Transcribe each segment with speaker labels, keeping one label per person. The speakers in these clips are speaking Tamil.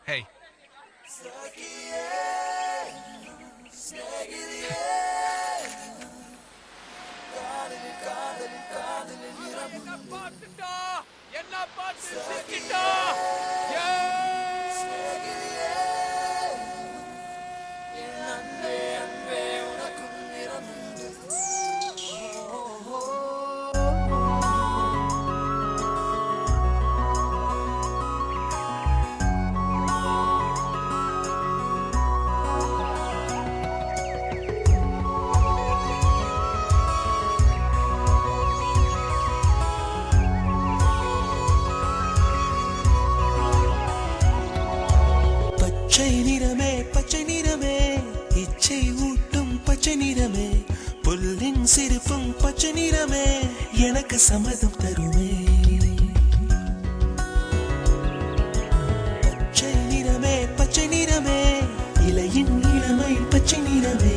Speaker 1: Hey.
Speaker 2: பச்சை நிறமே இச்சை ஊட்டும் பச்சை நிறமே புல்லின் சிரிப்பும் பச்சை நிறமே எனக்கு சம்மதம் தருமே பச்சை நிறமே இலையின் இளமை பச்சை நிறமே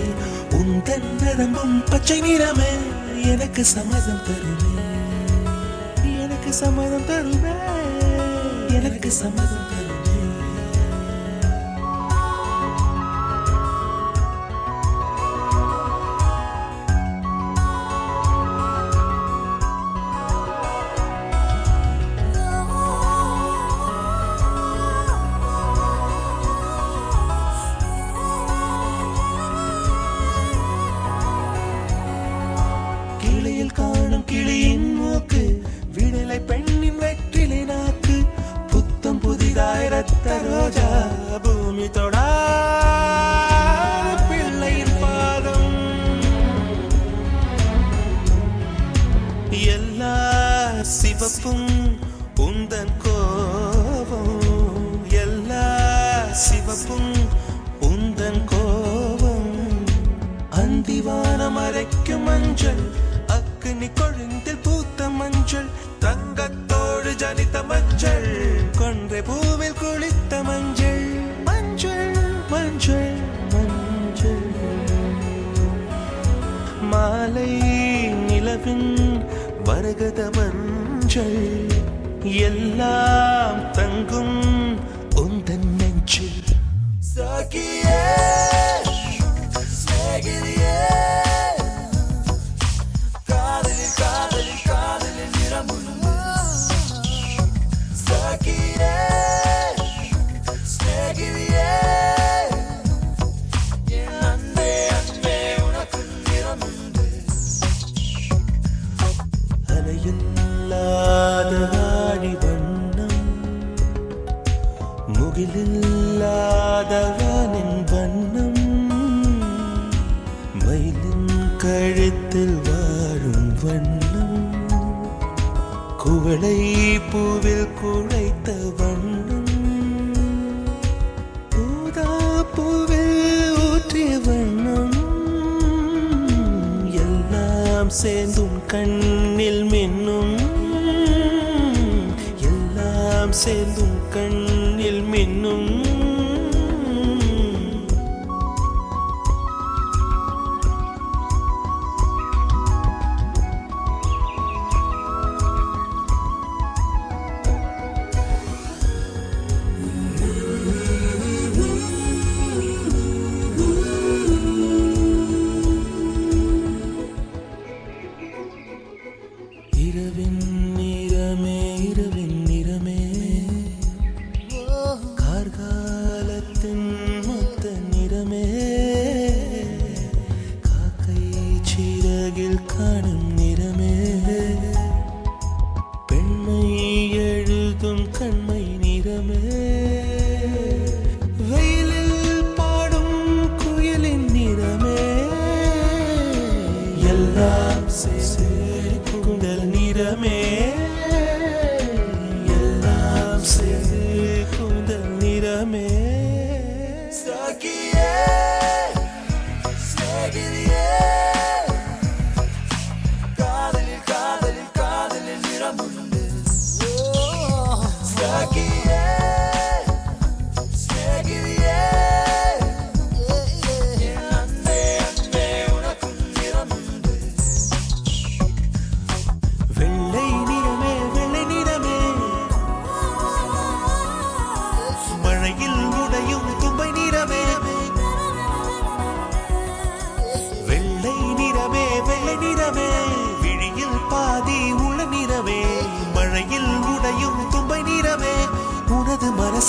Speaker 2: உந்தன் நரம்பும் பச்சை நிறமே எனக்கு சம்மதம் தருமே எனக்கு சம்மதம் தருமே எனக்கு சம்மதம் தருமே காணும் கிளியின் மூக்கு விடலை பெண்ணின் வெற்றிலை நாக்கு புத்தம் புதிதாய் ரத்த ரோஜா பூமி தொடா பிள்ளையின் பாதம் எல்லா சிவப்பும் உந்தன் கோபம் எல்லா சிவப்பும் உந்தன் கோபம் அந்திவானம் மறைக்கும் மஞ்சள் அக்னி கொழுந்தில் பூத்த மஞ்சள் தங்கத்தோடு ஜனித்த மஞ்சள் கொன்றை பூவில் குளித்த மஞ்சள் மஞ்சள் மஞ்சள் மஞ்சள் மாலை நிலவின் மரகத மஞ்சள் எல்லாம் தங்கும் உந்தன் நெஞ்சில் சகியே சகியே ஆடி வண்ணம் முகிலில்லாத வானின் வண்ணம் மயிலின் கழுத்தில் வாழும் வண்ணம் குவளை பூவில் குழைத்த வண்ணம் ஊதா பூவில் ஊற்றிய வண்ணம் எல்லாம் சேர்ந்தும் கண்ணில் மின்னும் எல்லாம் சேர்ந்தும் கண்ணில் மின்னும் இரவின் நிறமே கார்கா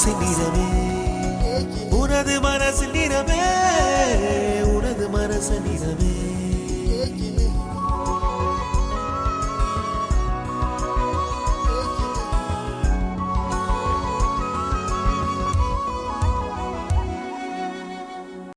Speaker 2: மனசு நிறமே உனது மனசு நிறமே உனது மனசு நிறமே